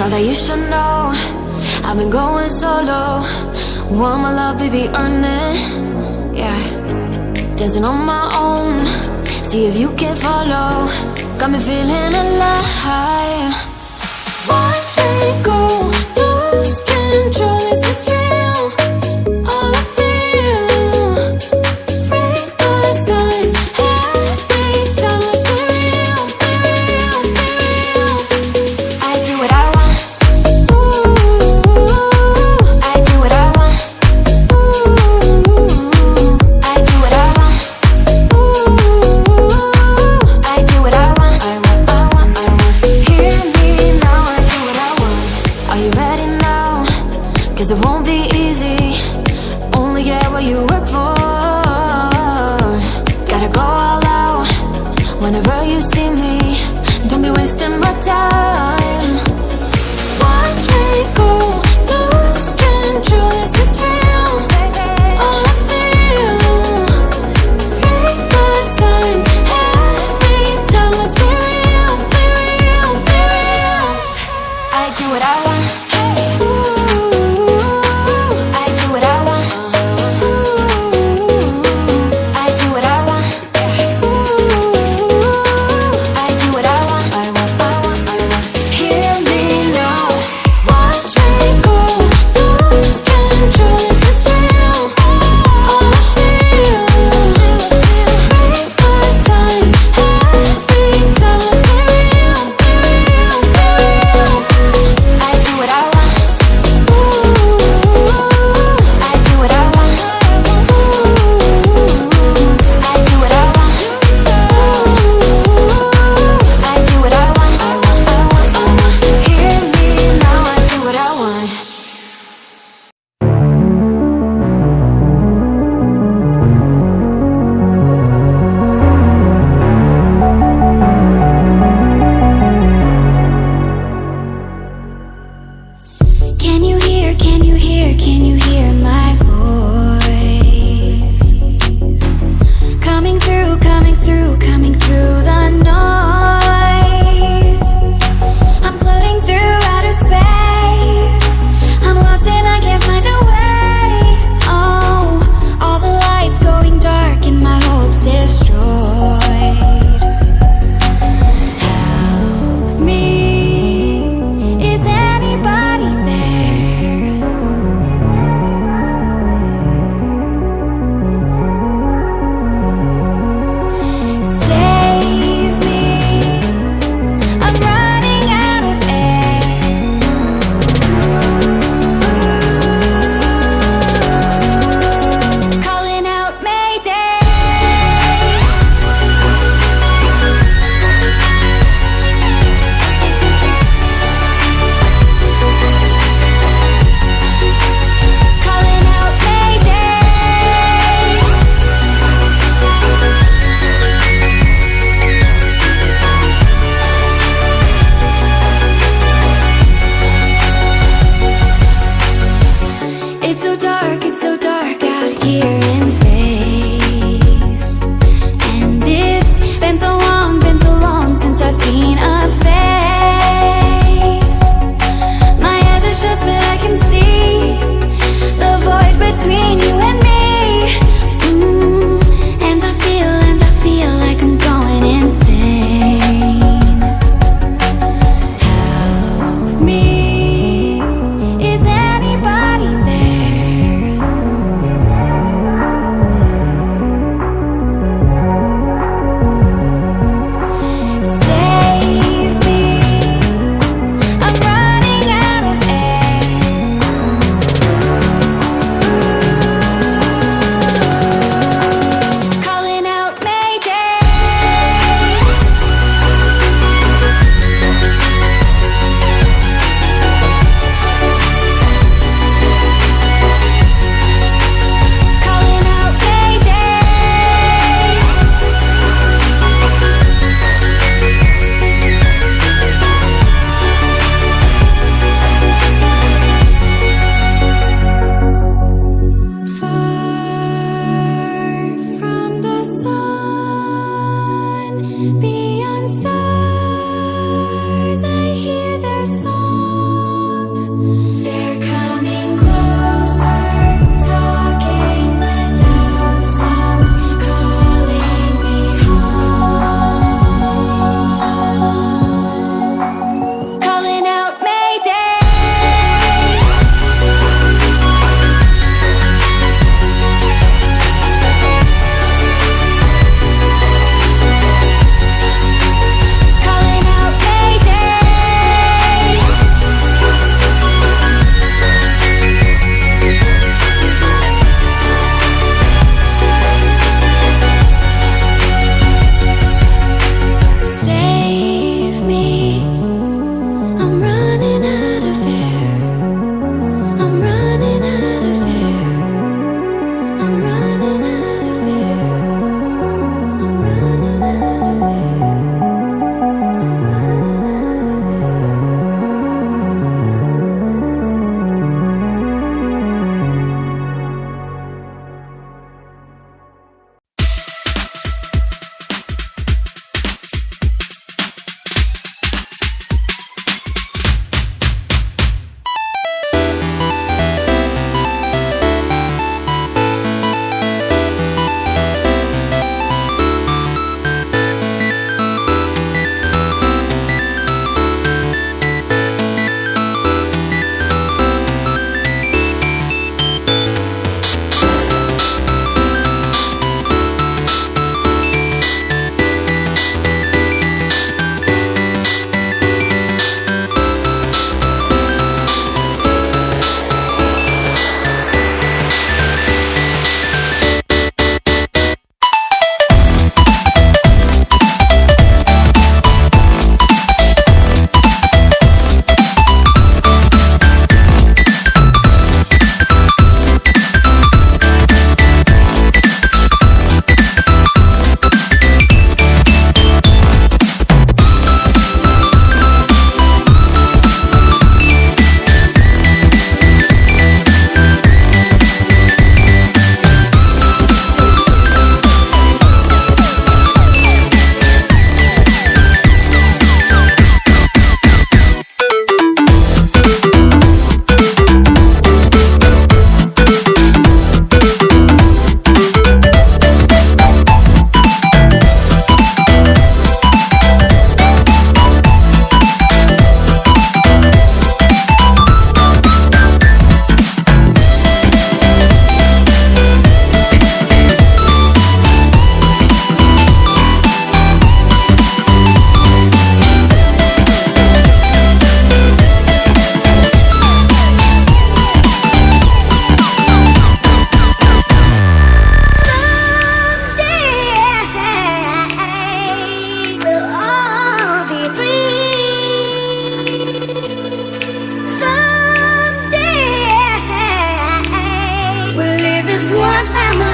thought that you should know I've been going solo. Want my love, baby, earn it. Yeah, dancing on my own. See if you can follow. Got me feeling alive. Watch me go, lose control. Is this real? All I feel. Break the signs. Every time, let's be real, be real, be real. I do what I want. Ooh, I do what I want. Ooh, I do what I want. Ooh, I do what I want. I want, I want, I want. Hear me now, I do what I want. Are you ready now? 'Cause it won't be easy. Only get what you work for. Gotta go all out whenever you see me. Don't be wasting my time. Watch me go, lose control. Is this real? All I feel. Break the signs. Every time, let's be real, be real, be real. I do what I want. Ooh, I do what I want. Ooh, I do what I want. Ooh, I do what I want. I want, I want, I want. Hear me now. Watch me go, lose control. Is this real? All I feel. Break the signs. Every time, let's be real, be real, be real. I do what I want. Ooh, I do what I want. Ooh, I do what I want. Ooh, I do what I want. I want, I want, I want. Hear me now, I do what I want. Can you hear, can you hear, can you hear my voice? Coming through, coming through, coming through the noise. I'm floating through outer space. I'm lost and I can't find a way. Oh, all the lights going dark and my hopes destroyed. Help me. Is anybody there? Save me. I'm running out of air. Calling out Mayday. Calling out Mayday. It's so dark out here in space. And it's been so long since I've seen a face. My eyes are shut, but I can see the void between you and me. And I feel like I'm going insane. Help me. Is anybody there? Save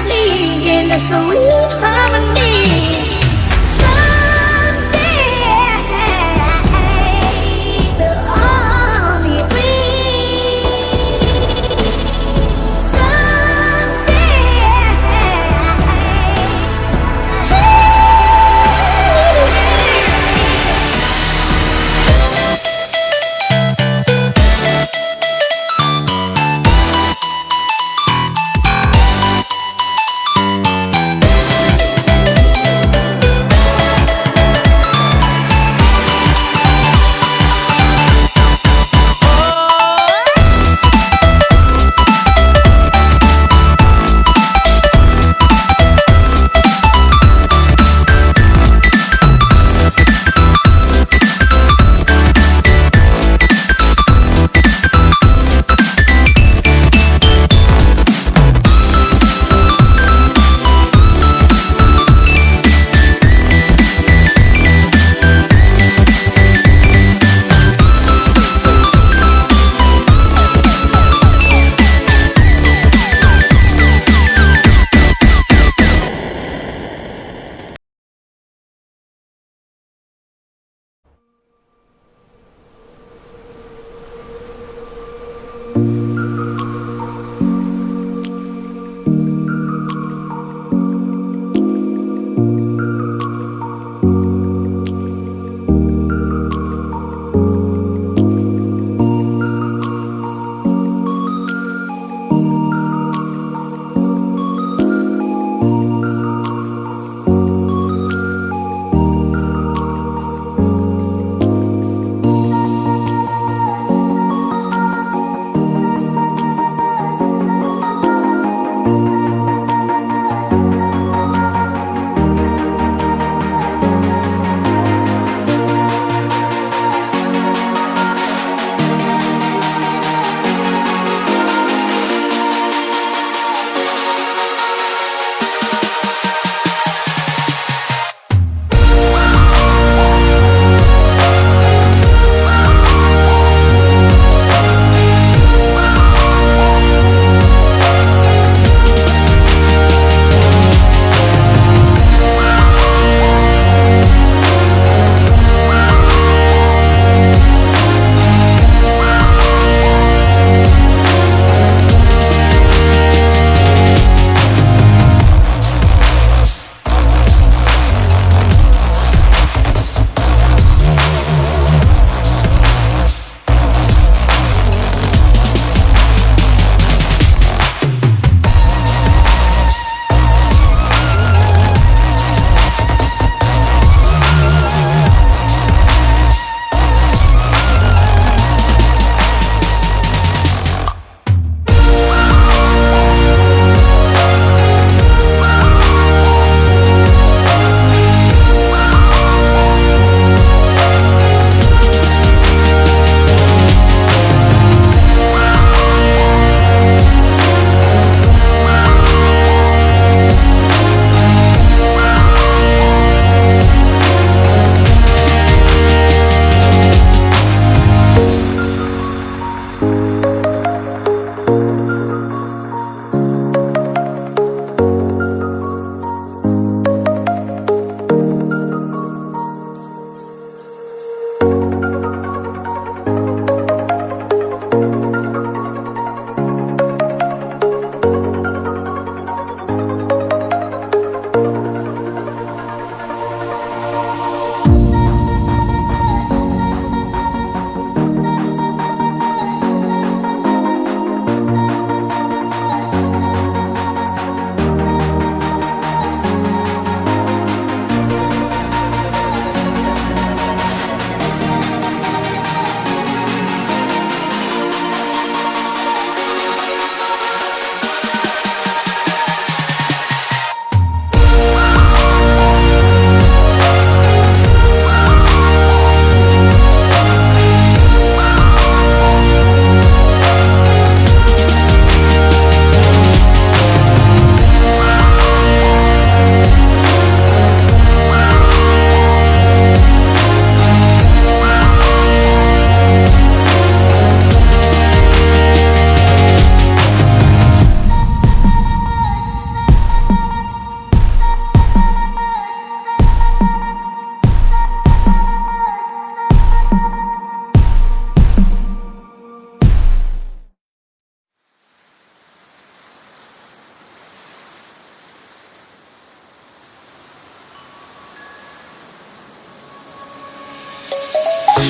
melody in a sweet harmony. Someday we'll all be free.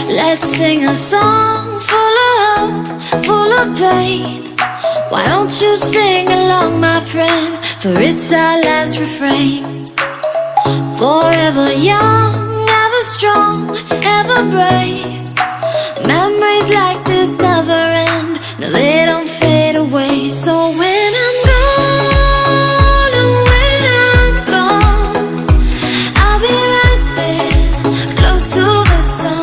Let's sing a song full of hope, full of pain. Why don't you sing along, my friend? For it's our last refrain. Forever young, ever strong, ever brave. Memories like this never end. No, they don't fade away. So when I'm gone, oh, when I'm gone, I'll be right there, close to the sun.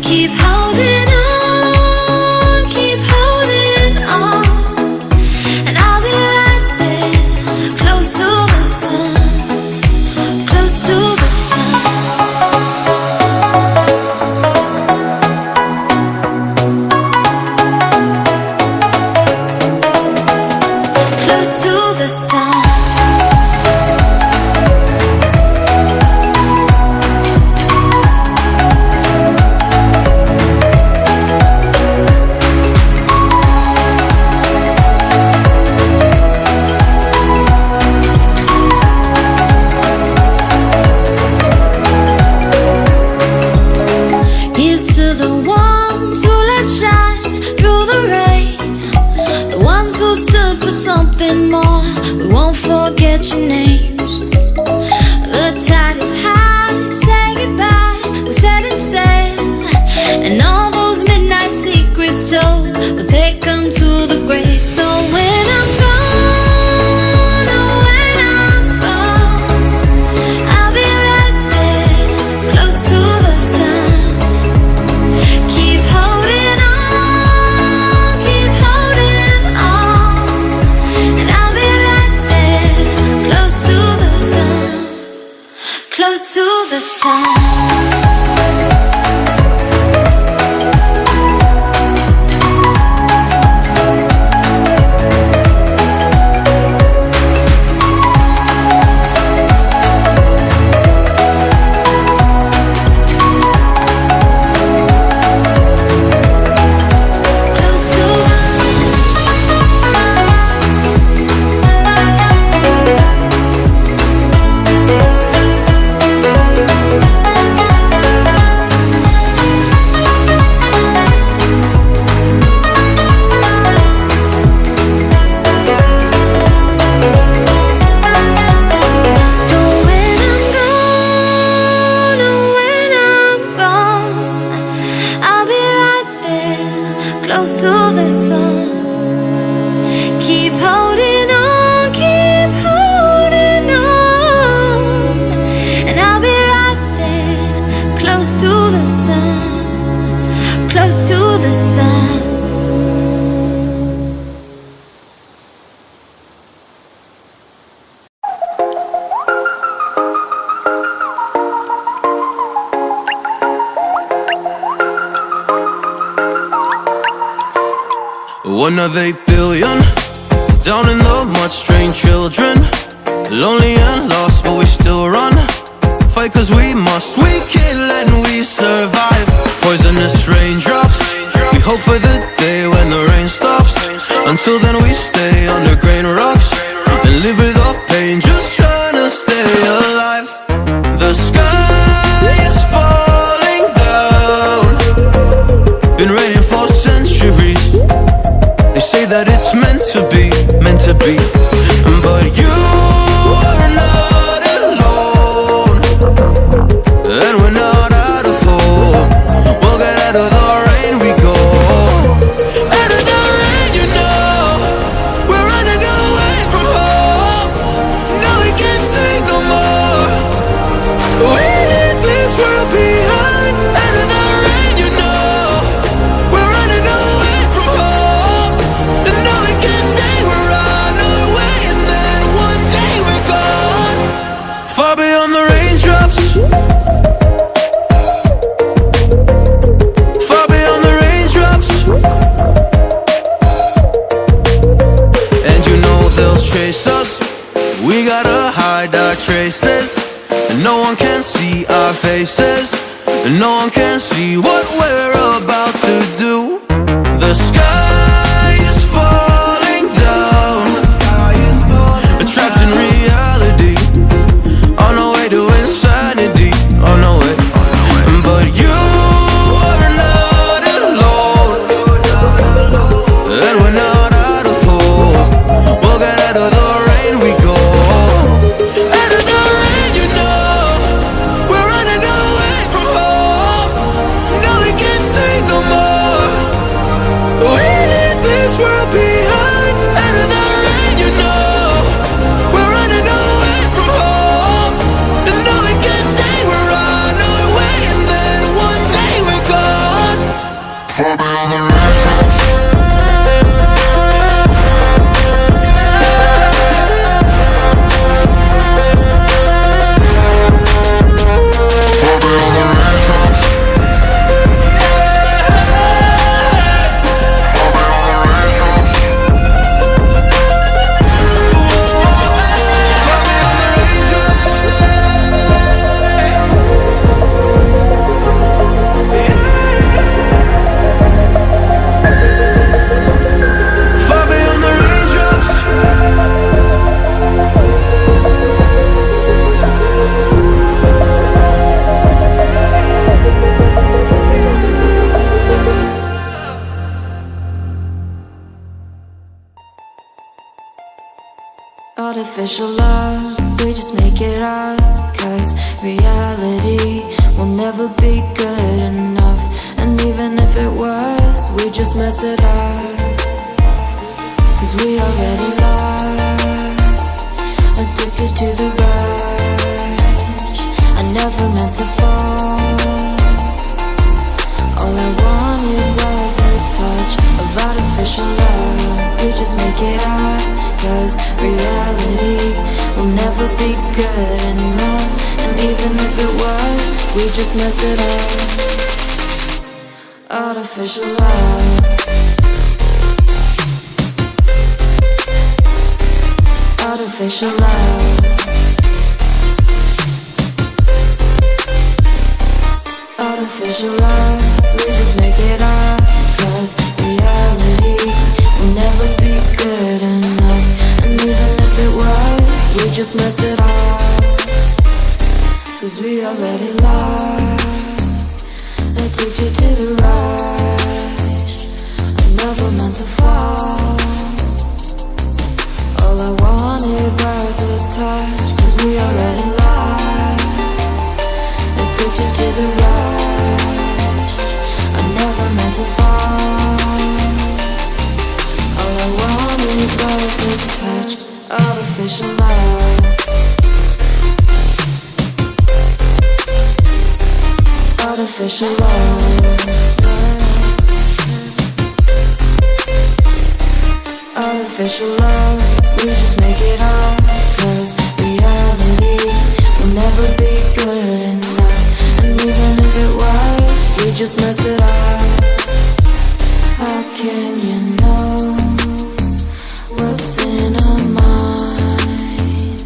Keep holding on, keep holding on. And I'll be right there, close to the sun, close to the sun. Close to the sun. Here's to the ones who let shine through the rain, the ones who stood for something more. We won't forget your names. The tide is high, say goodbye, we're setting sail. And all those midnight secrets told, we'll take them to the grave. So when I'm gone, oh, when I'm gone, I'll be right there, close to the sun. Keep holding on, keep holding on. And I'll be right there, close to the sun, close to the sun. Close to the sun. So when I'm gone, oh, when I'm gone, I'll be right there, close to the sun. Keep holding on, keep holding on. And I'll be right there, close to the sun, close to the sun. One of 8 billion, down in the mud, strange children, lonely and lost, but we still run. Fight cause we must, we kill and we survive. Poisonous raindrops, we hope for the day when the rain stops. Until then we stay under grain rocks and live with our pain, just trying to stay alive. The sky is falling down, been raining for centuries. They say that it's meant to be, meant to be. But you are not alone, and we're not out of hope. We'll get out of the rain we go. Out of the rain, you know, we're running away from home. No, we can't stay no more. We leave this world behind. Out of the rain, you know, we're running away from home. No, we can't stay, we're on our way, and then one day we're gone. Far beyond the raindrops, far beyond the raindrops. And you know they'll chase us, we gotta hide our traces. And no one can see our faces, and no one can see what we're about to do. The sky is falling down, trapped in reality, on our way to insanity, on our way. But you Artificial love, we just make it up, 'cause reality will never be good enough. And even if it was, we just mess it up, 'cause we already lost, addicted to the rush. I never meant to fall, all I wanted was a touch of artificial love. We just make it up, 'cause reality will never be good enough. And even if it was, we just mess it up. Artificial love, artificial love, artificial love. We just make it up, 'cause reality will never be good enough. And even if it was, we just mess it up, 'cause we already lost, addicted to the rush. I never meant to fall, all I wanted was a touch, 'cause we already lost, addicted to the rush. I never meant to fall, all I wanted was a touch. Artificial love, artificial love, artificial love. We just make it up, 'cause reality will never be good enough. And even if it was, we just mess it up. How can you know what's in our mind,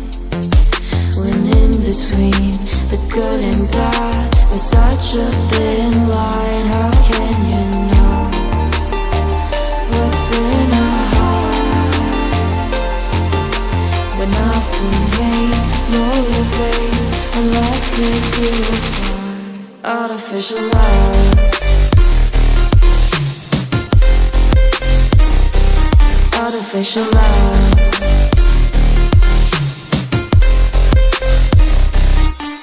when in between the good and bad there's such a thin line? How can you know what's in our heart, when often hate motivates and love tears you apart? Artificial love, artificial love,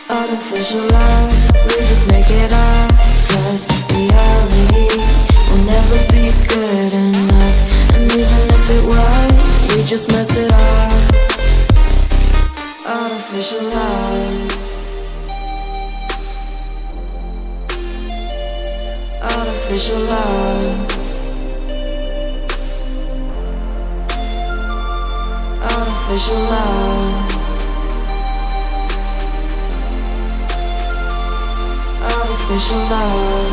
artificial love. We just make it up, 'cause reality will never be good enough. And even if it was, we just mess it up. Artificial love, artificial love, artificial love, artificial love.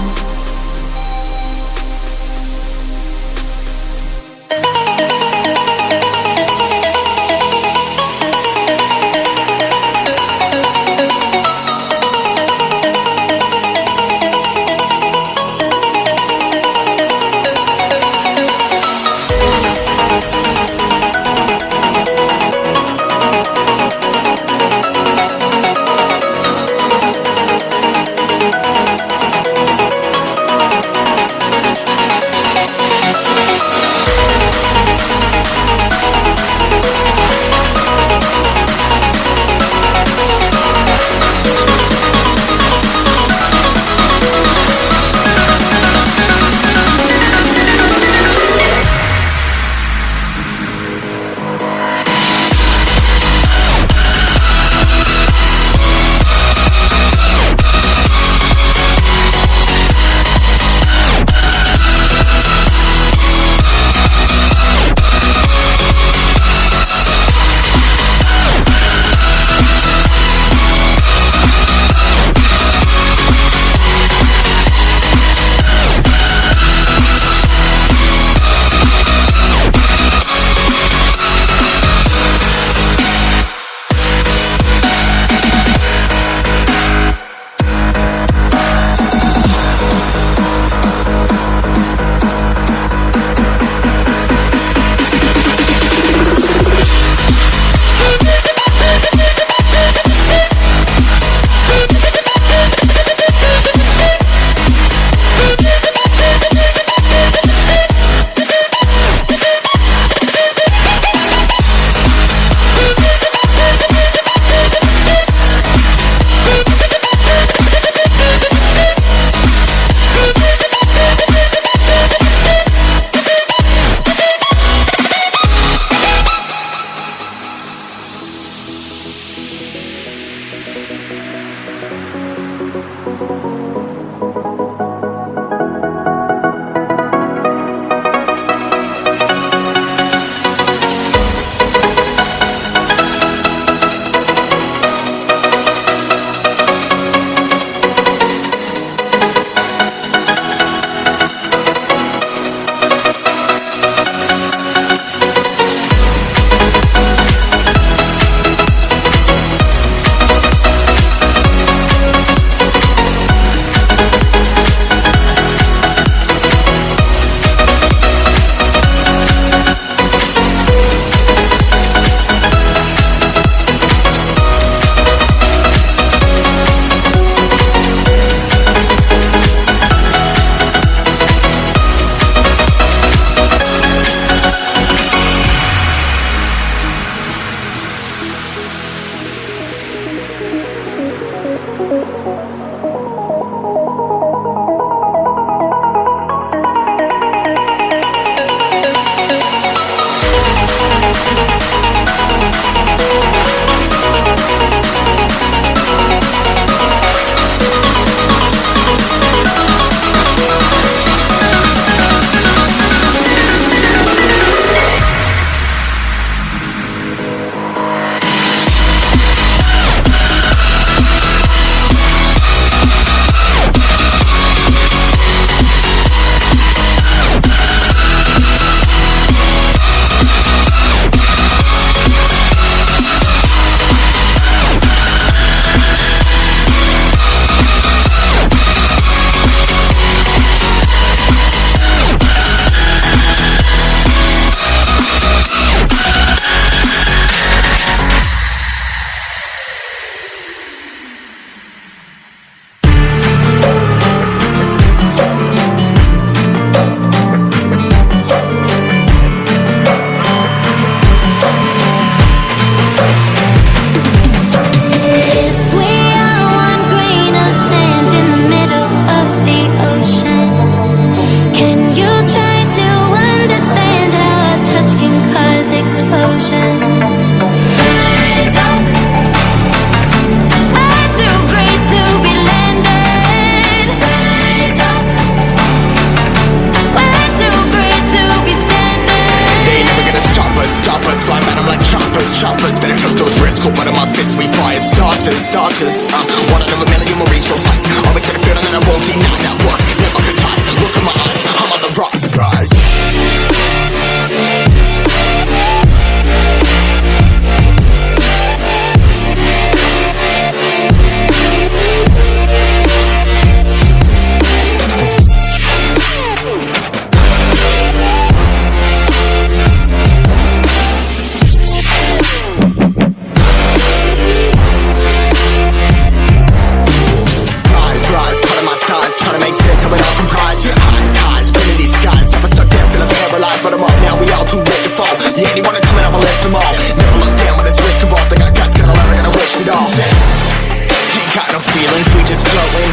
this, how it all comprised. Highs, spinning these skies. I was stuck down, feeling paralyzed, but I'm up now, we all too late to fall. Yeah, anyone to come in, I'ma lift them all. Never look down when there's risk involved. I got guts, gotta learn, I gotta wish it off. Ain't got no feelings, we just floating.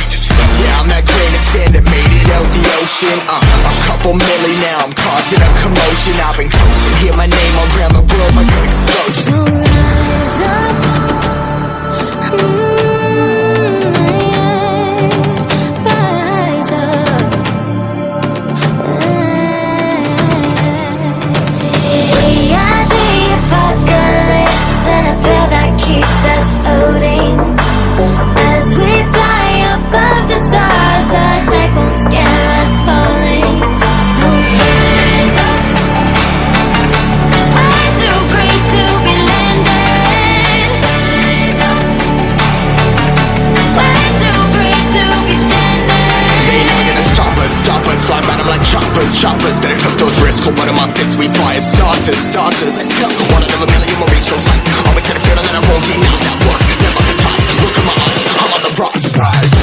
Yeah, I'm that grain of sand that made it out the ocean. A couple milli now, I'm causing a commotion. I've been coasting, hear my name all around the world like an explosion. So rise up, rise up. We are the apocalypse, and a pill that keeps us floating. As we fly above the stars, the light won't scare us falling. So rise up. I'm too great to be landed. Rise up. We're too great to be standing. They never gonna stop us, fly by them like choppers. Better took those risks, hold one of my fists, we fly as starters. Let's go. One out of a million will reach those heights. Always had a feeling that I won't deny that work. Never the toss, look at my eyes, I'm on the rocks, rise.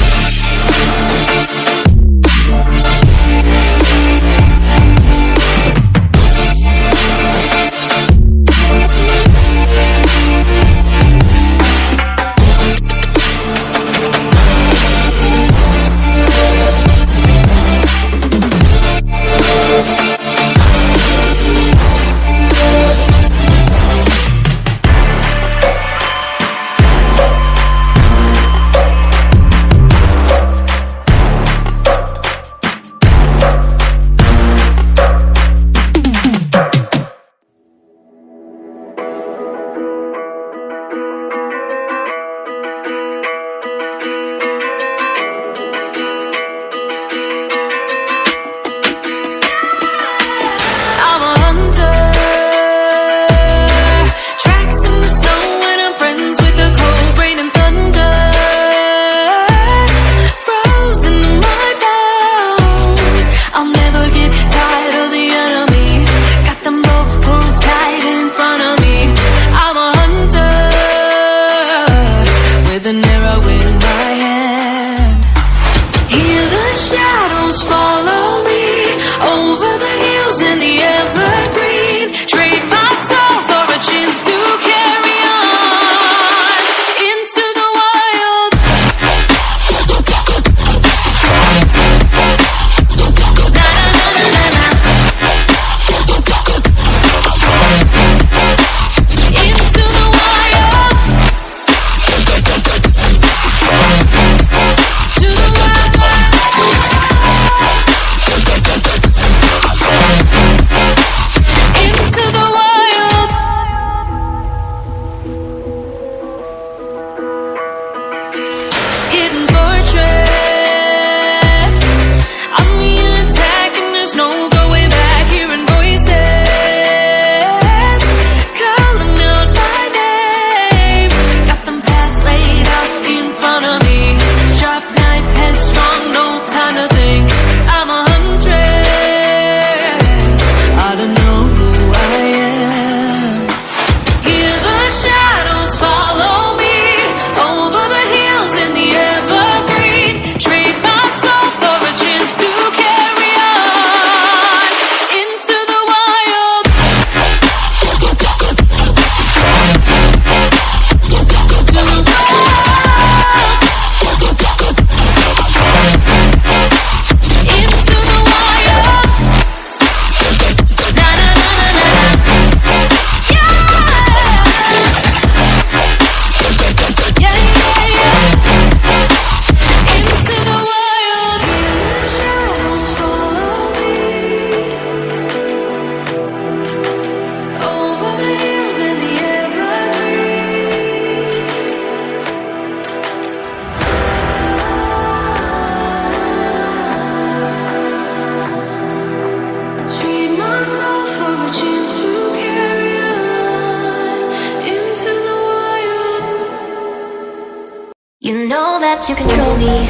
You know that you control me.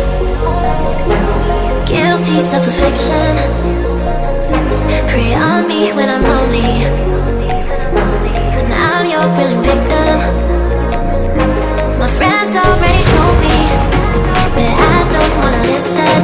Guilty self-affliction. Prey on me when I'm lonely, and I'm your willing victim. My friends already told me, but I don't wanna listen.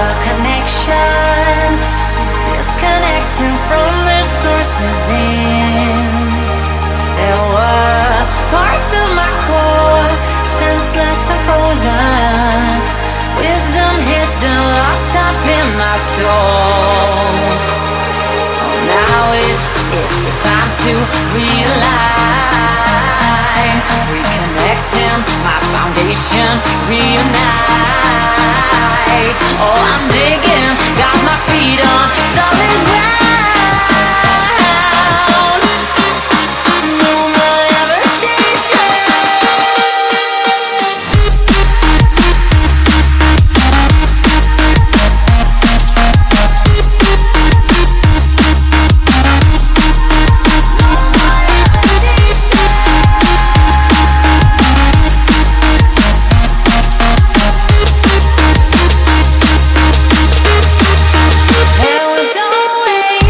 a connection is disconnecting from the source within. There were parts of my core, senseless and frozen. Wisdom hidden, locked up in my soul. Oh, now it's the time to realign, reconnecting my foundation, reunite. Oh, I'm digging, got my feet on solid ground. No more levitation. There was always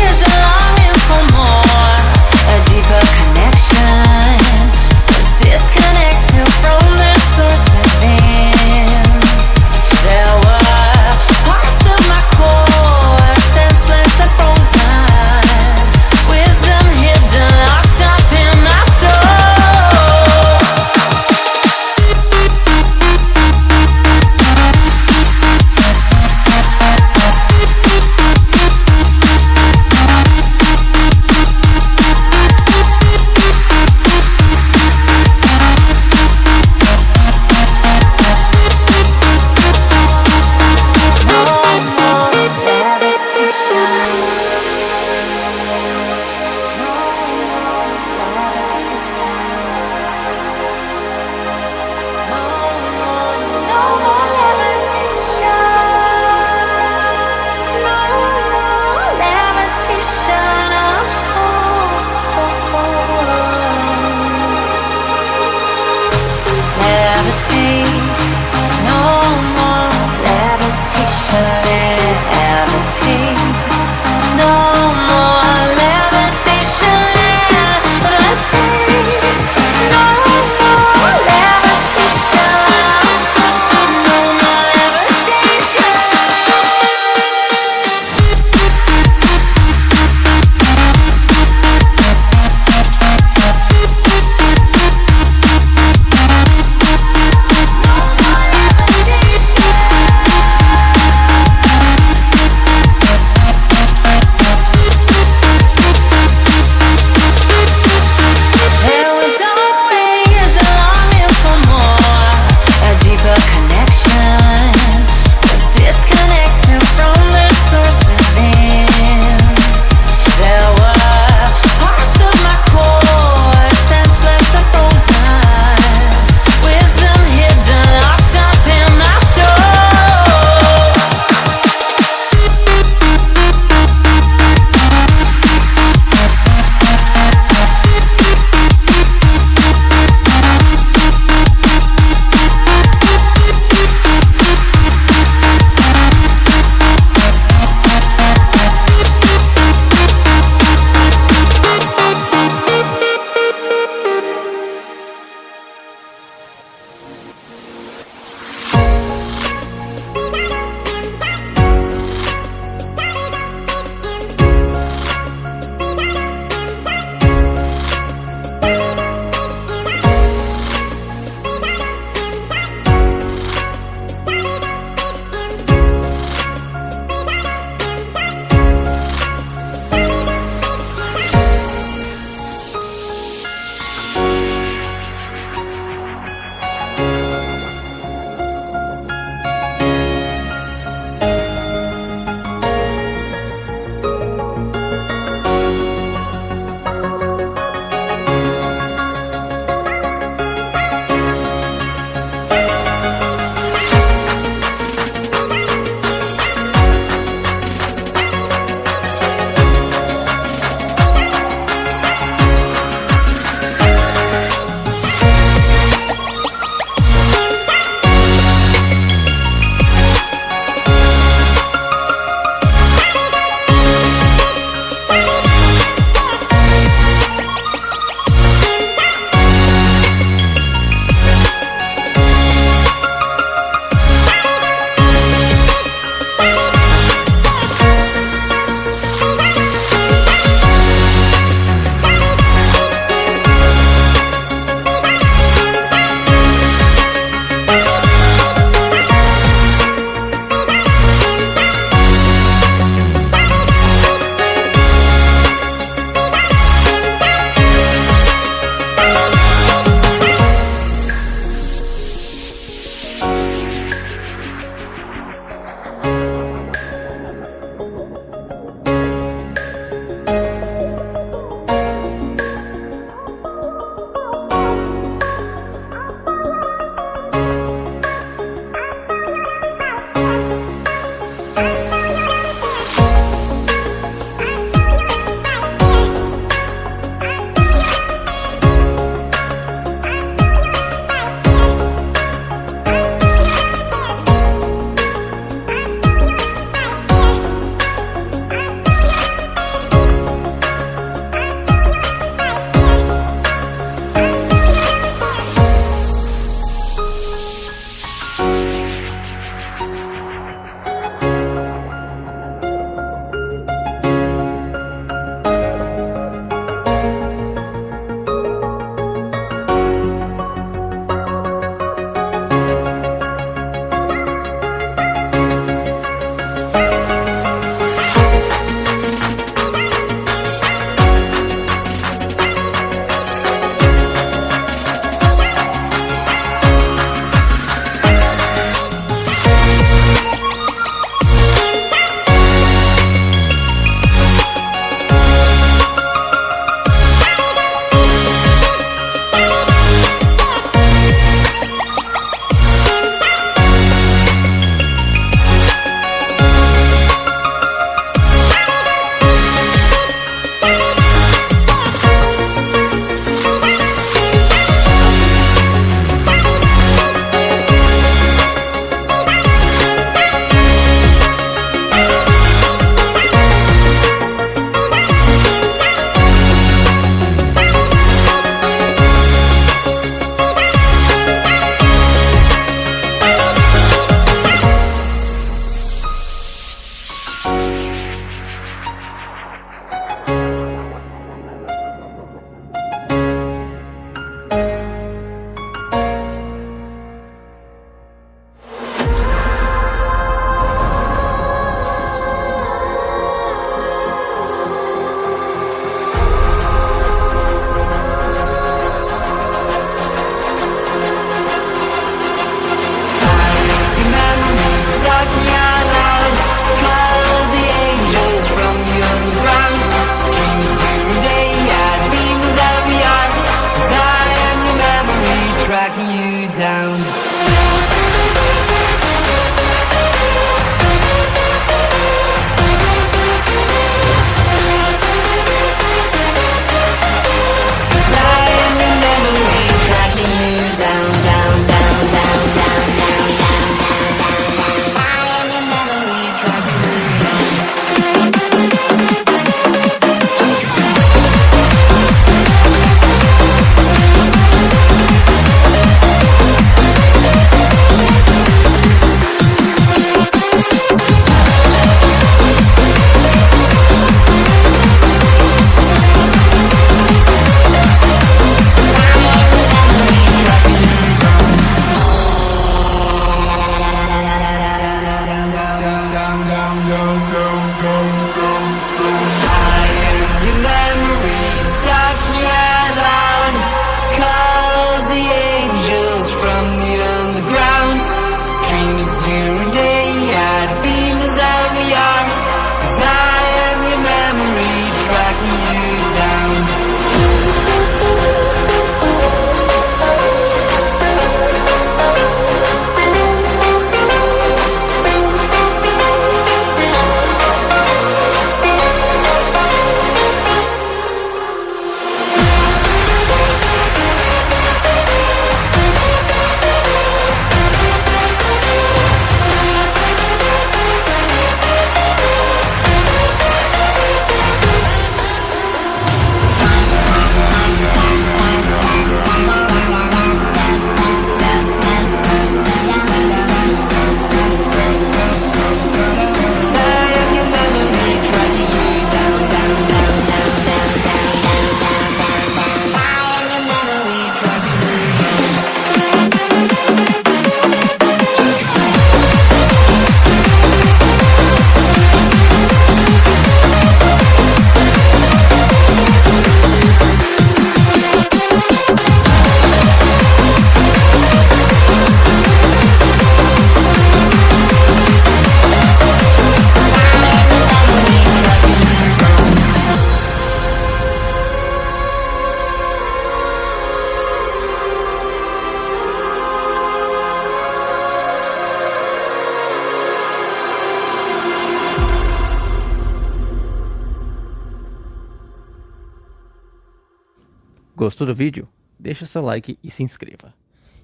Gostou do vídeo? Deixa o seu like e se inscreva.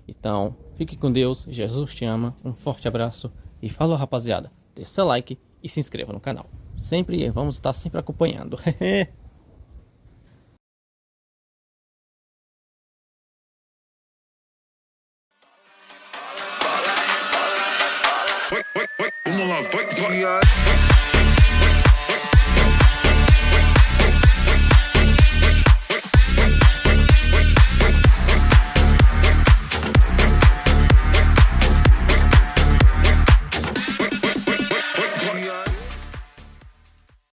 Então, fique com Deus, Jesus te ama, um forte abraço e falou, rapaziada. Deixe seu like e se inscreva no canal. Sempre vamos estar sempre acompanhando. Vamos lá, vai.